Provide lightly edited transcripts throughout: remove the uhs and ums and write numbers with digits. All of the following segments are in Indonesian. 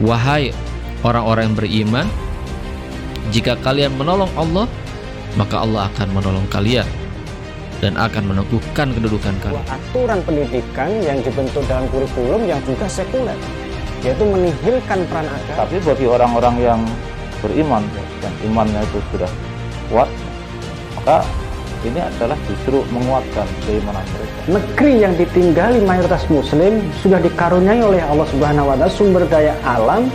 Wahai orang-orang yang beriman, jika kalian menolong Allah, maka Allah akan menolong kalian dan akan meneguhkan kedudukan kalian. Aturan pendidikan yang dibentuk dalam kurikulum yang juga sekuler, yaitu menihilkan peran agama. Tapi bagi orang-orang yang beriman, yang imannya itu sudah kuat, maka ini adalah justru menguatkan keimanan mereka. Negeri yang ditinggali mayoritas muslim sudah dikaruniai oleh Allah Subhanahu wa Ta'ala sumber daya alam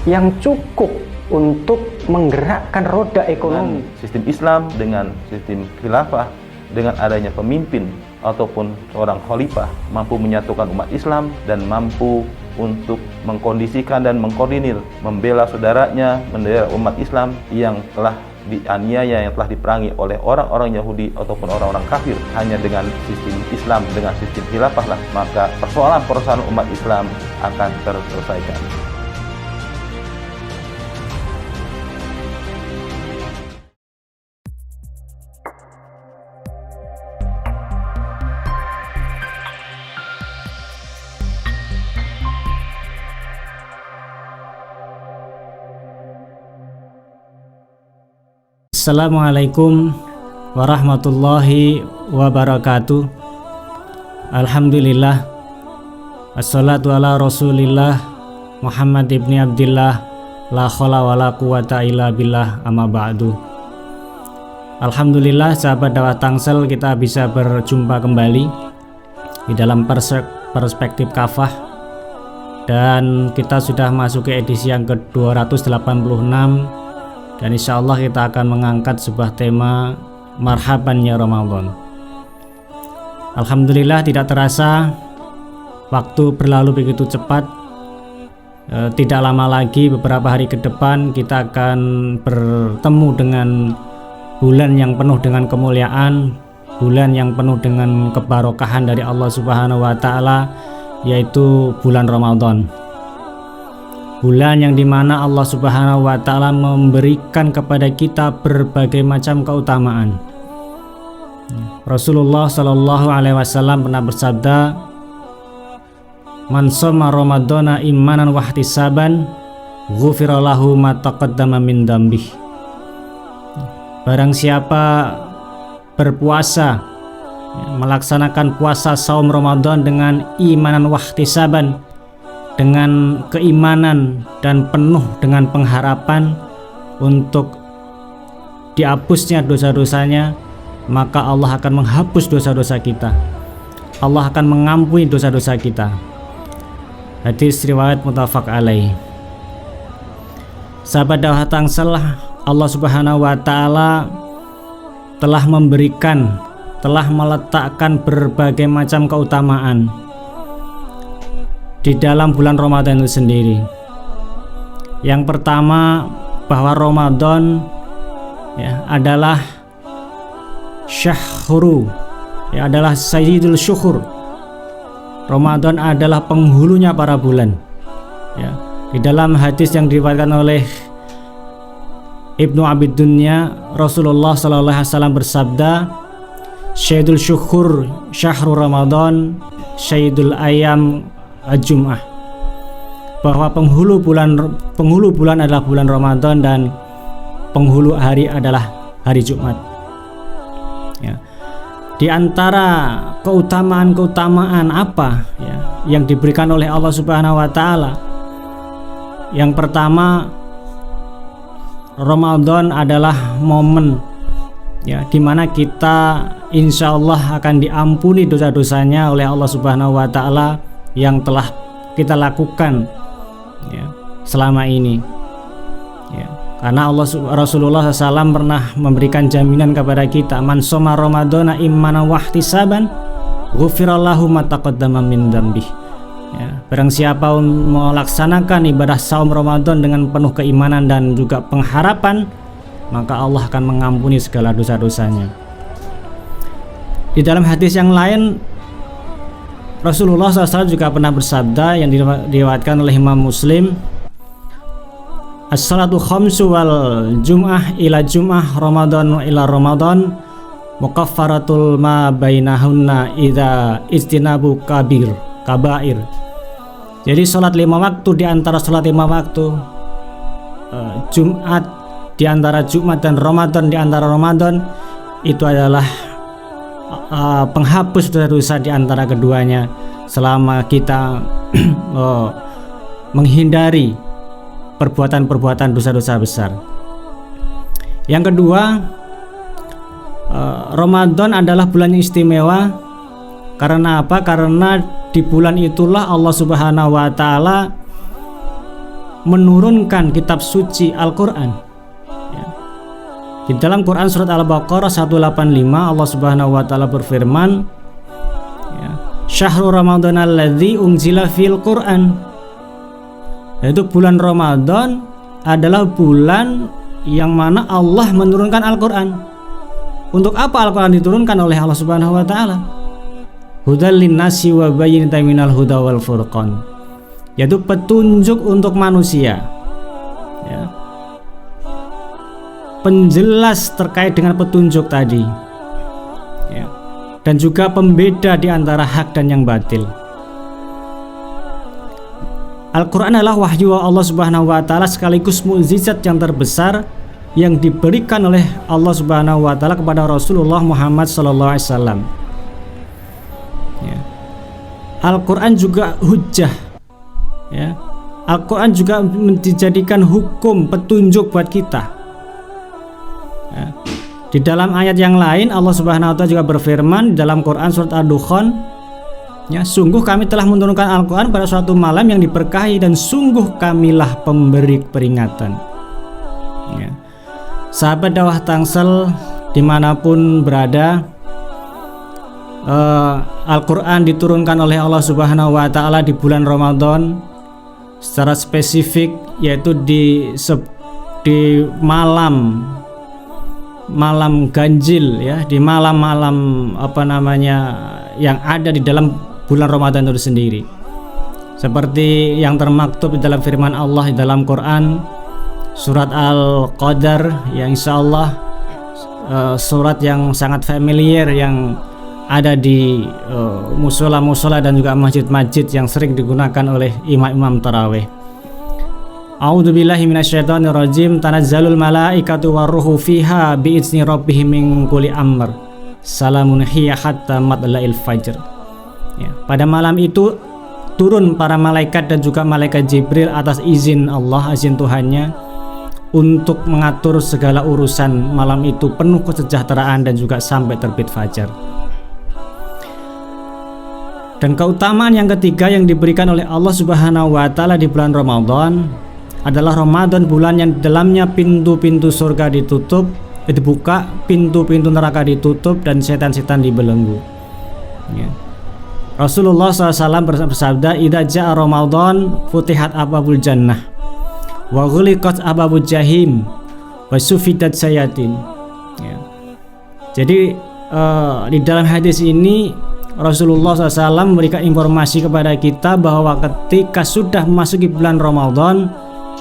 yang cukup untuk menggerakkan roda ekonomi. Dengan sistem Islam, dengan sistem khilafah, dengan adanya pemimpin ataupun seorang khalifah mampu menyatukan umat Islam dan mampu untuk mengkondisikan dan mengkoordinir, membela saudaranya, membela umat Islam yang telah dianiaya, yang telah diperangi oleh orang-orang Yahudi ataupun orang-orang kafir. Hanya dengan sistem Islam, dengan sistem khilafah lah, maka persoalan-persoalan umat Islam akan terselesaikan. Assalamualaikum warahmatullahi wabarakatuh. Alhamdulillah, assalatu ala rasulillah Muhammad ibni Abdillah, la khola wa la quwata illa billah, amma ba'du. Alhamdulillah, sahabat dakwah Tangsel, kita bisa berjumpa kembali di dalam perspektif kafah, dan kita sudah masuk ke edisi yang ke-286. Dan insya Allah kita akan mengangkat sebuah tema marhaban ya Ramadan. Alhamdulillah, tidak terasa waktu berlalu begitu cepat. Tidak lama lagi, beberapa hari ke depan kita akan bertemu dengan bulan yang penuh dengan kemuliaan, bulan yang penuh dengan kebarokahan dari Allah Subhanahu wa Ta'ala, yaitu bulan Ramadan. Bulan yang dimana Allah Subhanahu wa Ta'ala memberikan kepada kita berbagai macam keutamaan. Rasulullah Shallallahu Alaihi Wasallam pernah bersabda, "Man shoma Ramadana imanan wahtisaban, ghufira lahu ma taqaddama min dzambih." Barang siapa berpuasa, melaksanakan puasa saum Ramadan dengan imanan wahtisaban, dengan keimanan dan penuh dengan pengharapan untuk dihapusnya dosa-dosanya, maka Allah akan menghapus dosa-dosa kita. Allah akan mengampuni dosa-dosa kita. Hadis riwayat muttafaq alaih. Sahabat dakwah Tangsel, Allah Subhanahu wa Ta'ala telah meletakkan berbagai macam keutamaan di dalam bulan Ramadan itu sendiri. Yang pertama, bahwa Ramadan adalah syahru, adalah sayyidul syuhur. Ramadan adalah penghulunya para bulan. Di dalam hadis yang diriwayatkan oleh Ibnu Abi Dunya, Rasulullah sallallahu alaihi wasallam bersabda, "Sayyidul syuhur syahrul Ramadan, sayyidul ayam Jum'ah," bahwa penghulu bulan adalah bulan Ramadan dan penghulu hari adalah hari Jumat. Di antara keutamaan apa yang diberikan oleh Allah Subhanahu wa Ta'ala? Yang pertama, Ramadan adalah momen di mana kita insya Allah akan diampuni dosa-dosanya oleh Allah Subhanahu wa Ta'ala yang telah kita lakukan selama ini. Karena Rasulullah SAW pernah memberikan jaminan kepada kita, "Man shoma Ramadana imanan wahtisaban, ghufira lahu ma taqaddama min dzambih." Barang siapa melaksanakan ibadah saum Ramadan dengan penuh keimanan dan juga pengharapan, maka Allah akan mengampuni segala dosa-dosanya. Di dalam hadis yang lain, Rasulullah SAW juga pernah bersabda yang diriwayatkan oleh Imam Muslim, "As-salatu khamsu wal jum'ah ila jum'ah, Ramadan ila Ramadan, mukaffaratul ma bainahunna idza istinabu kabair." Jadi sholat 5 waktu di antara sholat 5 waktu, Jumat di antara Jumat dan Ramadan di antara Ramadan, itu adalah penghapus dosa-dosa di antara keduanya selama kita menghindari perbuatan-perbuatan dosa-dosa besar. Yang kedua, Ramadan adalah bulan yang istimewa. Karena apa? Karena di bulan itulah Allah Subhanahu wa taala menurunkan kitab suci Al-Qur'an. Ya. Di dalam Quran surat Al-Baqarah 185 Allah Subhanahu wa taala berfirman, ya, Syahrul Ramadan alladzi unzila fil Qur'an. Yaitu bulan Ramadan adalah bulan yang mana Allah menurunkan Al-Qur'an. Untuk apa Al-Qur'an diturunkan oleh Allah Subhanahu wa taala? Hudal linnasi wa bayyinatin minal huda wal furqan, yaitu petunjuk untuk manusia, ya, penjelas terkait dengan petunjuk tadi, ya, dan juga pembeda di antara hak dan yang batil. Al-Quran adalah wahyu Allah Subhanahu wa taala sekaligus mukjizat yang terbesar yang diberikan oleh Allah Subhanahu wa taala kepada Rasulullah Muhammad sallallahu alaihi wasallam. Al-Quran juga hujjah, ya. Al-Quran juga dijadikan hukum petunjuk buat kita, ya. Di dalam ayat yang lain Allah Subhanahu wa taala juga berfirman di dalam Quran surat Ad-Dukhan, ya, sungguh kami telah menurunkan Al-Quran pada suatu malam yang diberkahi dan sungguh kamilah pemberi peringatan, ya. Sahabat dakwah Tangsel dimanapun berada, Al-Quran diturunkan oleh Allah Subhanahu wa taala di bulan Ramadan secara spesifik, yaitu di malam ganjil, ya, di malam-malam yang ada di dalam bulan Ramadan itu sendiri, seperti yang termaktub di dalam firman Allah di dalam Quran surat Al-Qadar, yang insyaallah surat yang sangat familiar yang ada di musola-musola dan juga masjid-masjid yang sering digunakan oleh imam-imam tarawih. A'udzubillahi minasyaitonirrajim. Tanazzalul malaikatu warruhu fiha bi'izni rabbihim min kulli amr. Salamun hiya hatta matla'il fajr. Ya, pada malam itu turun para malaikat dan juga malaikat Jibril atas izin Allah, izin Tuhannya, untuk mengatur segala urusan malam itu penuh kesejahteraan dan juga sampai terbit fajar. Dan keutamaan yang ketiga yang diberikan oleh Allah Subhanahu wa taala di bulan Ramadan adalah Ramadan bulan yang di dalamnya pintu-pintu surga dibuka, pintu-pintu neraka ditutup dan setan-setan dibelenggu. Ya. Rasulullah SAW bersabda, "Idza jaa Ramadan futihat abwabul jannah wa ghuliqat abwabul jahim wa sufidat sayatin." Ya. Jadi di dalam hadis ini Rasulullah SAW memberikan informasi kepada kita bahwa ketika sudah memasuki bulan Ramadan,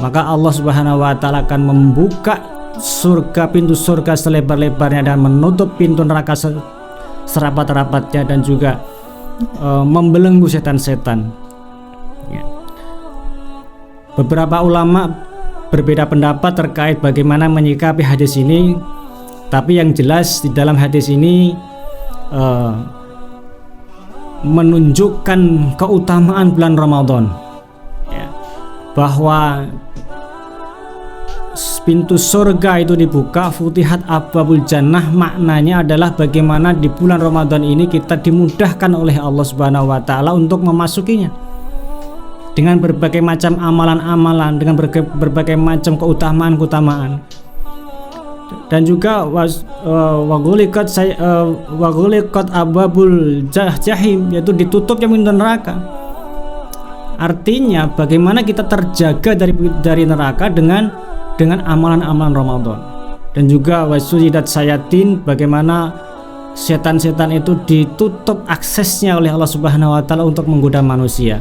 maka Allah Subhanahu wa taala akan membuka pintu surga selebar-lebarnya dan menutup pintu neraka serapat-rapatnya dan juga membelenggu setan-setan. Ya. Beberapa ulama berbeda pendapat terkait bagaimana menyikapi hadis ini, tapi yang jelas di dalam hadis ini menunjukkan keutamaan bulan Ramadan, ya, bahwa pintu surga itu dibuka, futihat abwabul jannah, maknanya adalah bagaimana di bulan Ramadan ini kita dimudahkan oleh Allah Subhanahu wa taala untuk memasukinya dengan berbagai macam amalan-amalan, dengan berbagai macam keutamaan-keutamaan. Dan juga wagulikat abwabul jahim, yaitu ditutupnya pintu neraka. Artinya bagaimana kita terjaga dari neraka dengan amalan-amalan Ramadan. Dan juga wasujidat sayatin, bagaimana setan-setan itu ditutup aksesnya oleh Allah Subhanahu wa taala untuk menggoda manusia,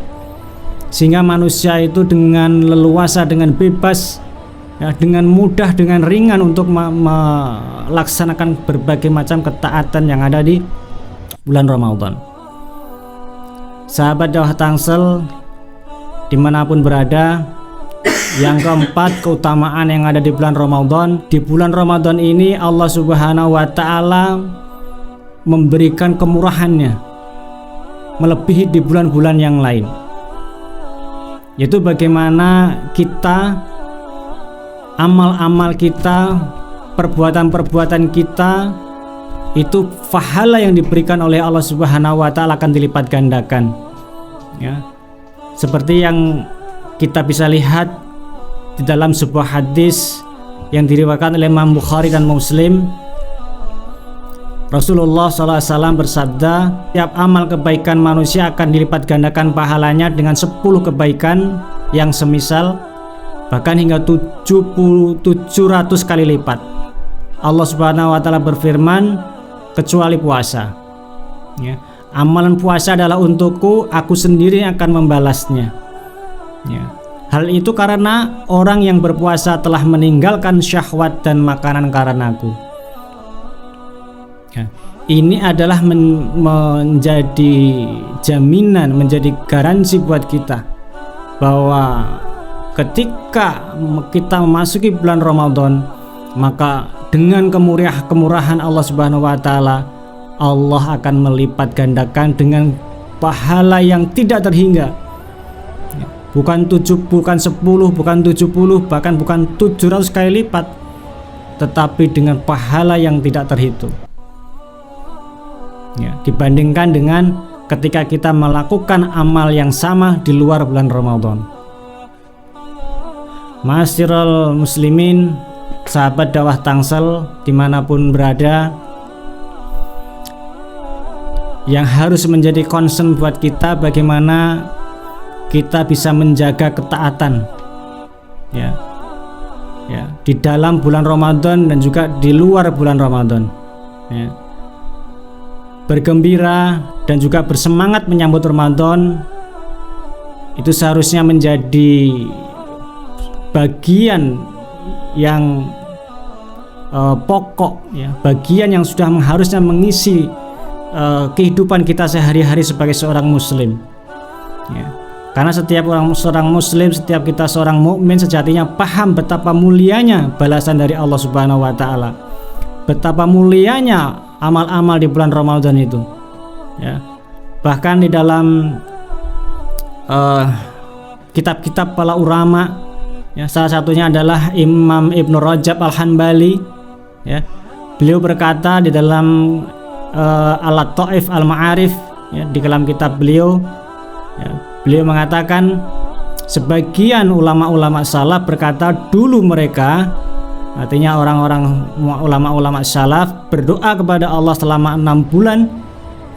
sehingga manusia itu dengan leluasa, dengan bebas, ya, dengan mudah, dengan ringan untuk melaksanakan berbagai macam ketaatan yang ada di bulan Ramadan. Sahabat dakwah Tangsel, dimanapun berada. Yang keempat, keutamaan yang ada di bulan Ramadan. Di bulan Ramadan ini Allah Subhanahu wa Ta'ala memberikan kemurahannya melebihi di bulan-bulan yang lain, yaitu bagaimana kita, amal-amal kita, perbuatan-perbuatan kita itu pahala yang diberikan oleh Allah Subhanahu wa Ta'ala akan dilipat gandakan, ya. Seperti yang kita bisa lihat di dalam sebuah hadis yang diriwayatkan oleh Imam Bukhari dan Muslim, Rasulullah SAW bersabda, tiap amal kebaikan manusia akan dilipat gandakan pahalanya dengan 10 kebaikan yang semisal, bahkan hingga 700 kali lipat. Allah Subhanahu wa Ta'ala berfirman, kecuali puasa, ya. Amalan puasa adalah untukku, aku sendiri akan membalasnya, ya. Hal itu karena orang yang berpuasa telah meninggalkan syahwat dan makanan karenaku, ya. Ini adalah menjadi jaminan, menjadi garansi buat kita bahwa ketika kita memasuki bulan Ramadan, maka dengan kemurahan Allah Subhanahu wa Ta'ala, Allah akan melipat gandakan dengan pahala yang tidak terhingga. Bukan 7, bukan 10, bukan 70, bahkan bukan 700 kali lipat, tetapi dengan pahala yang tidak terhitung, ya, dibandingkan dengan ketika kita melakukan amal yang sama di luar bulan Ramadan. Ma'asyiral muslimin, sahabat dakwah Tangsel dimanapun berada, yang harus menjadi concern buat kita bagaimana kita bisa menjaga ketaatan, ya, di dalam bulan Ramadan dan juga di luar bulan Ramadan, ya. Bergembira dan juga bersemangat menyambut Ramadan itu seharusnya menjadi bagian yang pokok, ya, bagian yang sudah harusnya mengisi kehidupan kita sehari-hari sebagai seorang muslim, ya. Karena setiap seorang muslim, setiap kita seorang mukmin sejatinya paham betapa mulianya balasan dari Allah Subhanahu wa Ta'ala, betapa mulianya amal-amal di bulan Ramadan itu, ya. Bahkan di dalam kitab-kitab para ulama, ya, salah satunya adalah Imam Ibnu Rajab Al-Hanbali, ya. Beliau berkata di dalam Al-Lataif Al-Ma'arif, ya, di dalam kitab beliau, ya, beliau mengatakan sebagian ulama-ulama salaf berkata dulu mereka, artinya orang-orang ulama-ulama salaf, berdoa kepada Allah selama 6 bulan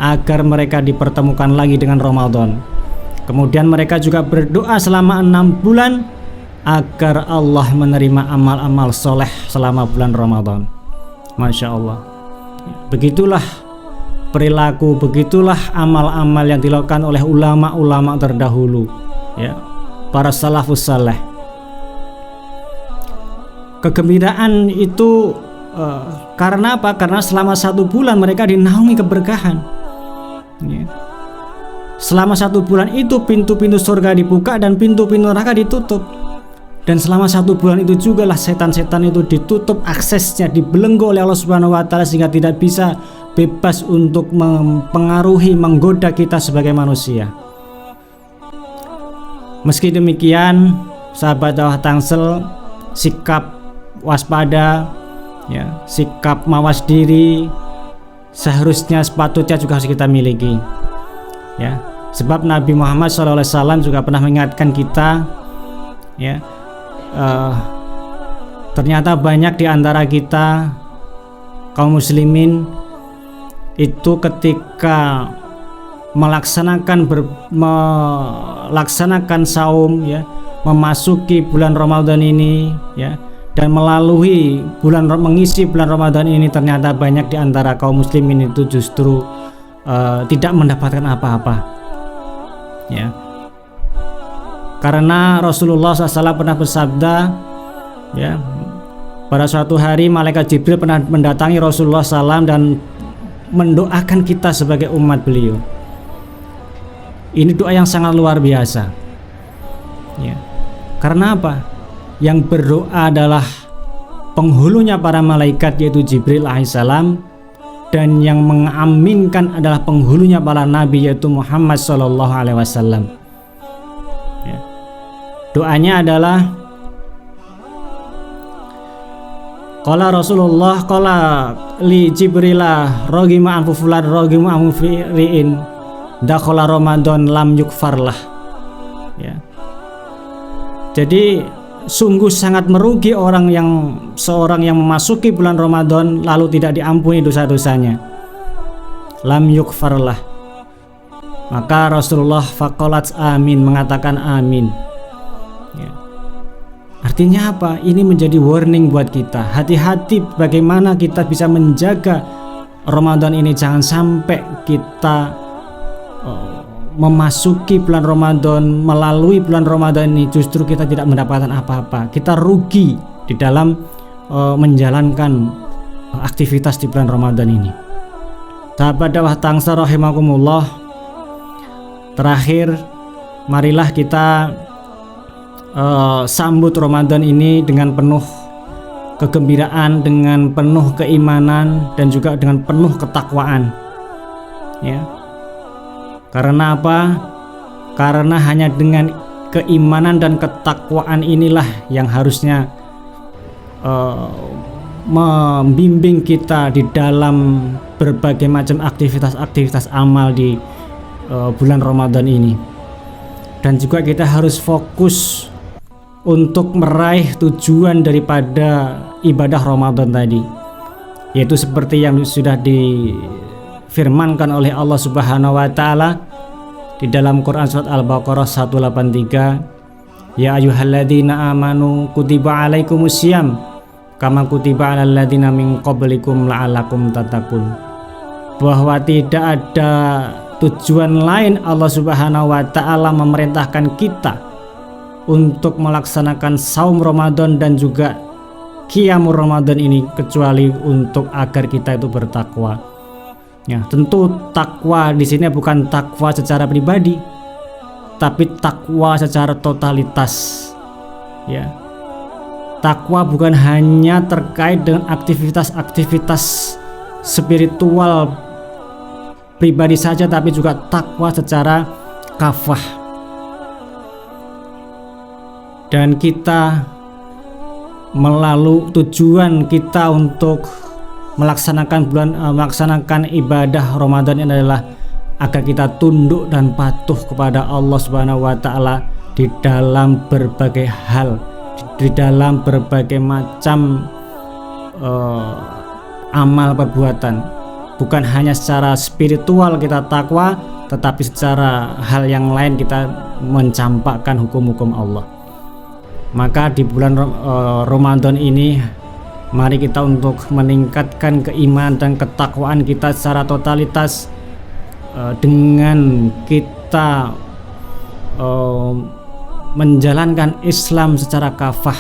agar mereka dipertemukan lagi dengan Ramadan. Kemudian mereka juga berdoa selama 6 bulan agar Allah menerima amal-amal soleh selama bulan Ramadan. Masya Allah. Begitulah perilaku, begitulah amal-amal yang dilakukan oleh ulama-ulama terdahulu, ya, para salafus saleh. Kegembiraan itu karena apa? Karena selama 1 bulan mereka dinaungi keberkahan, ya. Selama 1 bulan itu pintu-pintu surga dibuka dan pintu-pintu neraka ditutup. Dan selama 1 bulan itu juga lah setan-setan itu ditutup aksesnya, dibelenggu oleh Allah Subhanahu wa Ta'ala sehingga tidak bisa bebas untuk mempengaruhi, menggoda kita sebagai manusia. Meski demikian, sahabat dakwah Tangsel, sikap waspada, ya, sikap mawas diri seharusnya sepatutnya juga harus kita miliki, ya. Sebab Nabi Muhammad SAW juga pernah mengingatkan kita, ya, ternyata banyak di antara kita kaum muslimin itu ketika melaksanakan saum, ya, memasuki bulan Ramadan ini, ya, dan melalui mengisi bulan Ramadan ini, ternyata banyak di antara kaum muslimin itu justru tidak mendapatkan apa-apa, ya. Karena Rasulullah SAW pernah bersabda, ya, pada suatu hari malaikat Jibril pernah mendatangi Rasulullah SAW dan mendoakan kita sebagai umat beliau. Ini doa yang sangat luar biasa. Ya. Karena apa? Yang berdoa adalah penghulunya para malaikat, yaitu Jibril alaihissalam, dan yang mengaminkan adalah penghulunya para nabi, yaitu Muhammad sallallahu alaihi wasallam. Ya. Doanya adalah qala Rasulullah qala li Jibrilah rogima anfu fulan rogima anfu fi'in dakhala Ramadan lam yukfarlah. Ya. Jadi sungguh sangat merugi seorang yang memasuki bulan Ramadan lalu tidak diampuni dosa-dosanya. Lam yukfarlah. Maka Rasulullah faqalat amin, mengatakan amin. Ya. Artinya apa? Ini menjadi warning buat kita. Hati-hati bagaimana kita bisa menjaga Ramadan ini, jangan sampai kita memasuki bulan Ramadan, melalui bulan Ramadan ini justru kita tidak mendapatkan apa-apa. Kita rugi di dalam menjalankan aktivitas di bulan Ramadan ini. Sahabat dakwah Tangsel rahimakumullah, terakhir marilah kita sambut Ramadan ini dengan penuh kegembiraan, dengan penuh keimanan, dan juga dengan penuh ketakwaan. Ya. Karena apa? Karena hanya dengan keimanan dan ketakwaan inilah yang harusnya membimbing kita di dalam berbagai macam aktivitas-aktivitas amal di bulan Ramadan ini. Dan juga kita harus fokus untuk meraih tujuan daripada ibadah Ramadan tadi, yaitu seperti yang sudah difirmankan oleh Allah Subhanahu wa taala di dalam Quran surat Al-Baqarah 183, ya ayyuhalladzina amanu kutiba alaikumusiyam kama kutiba alal ladzina min qablikum la'allakum tattaqun. Bahwa tidak ada tujuan lain Allah Subhanahu wa taala memerintahkan kita untuk melaksanakan saum Ramadan dan juga qiyamul Ramadan ini kecuali untuk agar kita itu bertakwa. Ya, tentu takwa di sini bukan takwa secara pribadi, tapi takwa secara totalitas. Ya. Takwa bukan hanya terkait dengan aktivitas-aktivitas spiritual pribadi saja, tapi juga takwa secara kafah. Dan kita melalui tujuan kita untuk melaksanakan ibadah Ramadan ini adalah agar kita tunduk dan patuh kepada Allah Subhanahu wa taala di dalam berbagai hal, di dalam berbagai macam amal perbuatan. Bukan hanya secara spiritual kita takwa, tetapi secara hal yang lain kita mencampakkan hukum-hukum Allah. Maka di bulan Ramadan ini mari kita untuk meningkatkan keimanan dan ketakwaan kita secara totalitas dengan kita menjalankan Islam secara kafah,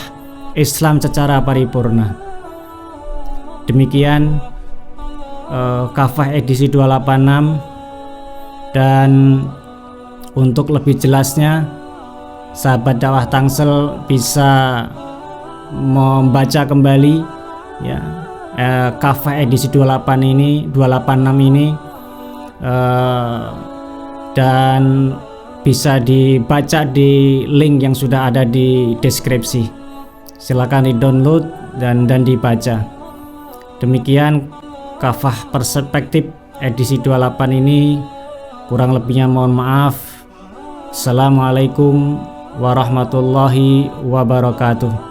Islam secara paripurna. Demikian kafah edisi 286, dan untuk lebih jelasnya sahabat dakwah Tangsel bisa membaca kembali ya kafah edisi 286 ini dan bisa dibaca di link yang sudah ada di deskripsi. Silakan di-download dan dibaca. Demikian kafah perspektif edisi 28 ini, kurang lebihnya mohon maaf. Assalamualaikum warahmatullahi wabarakatuh.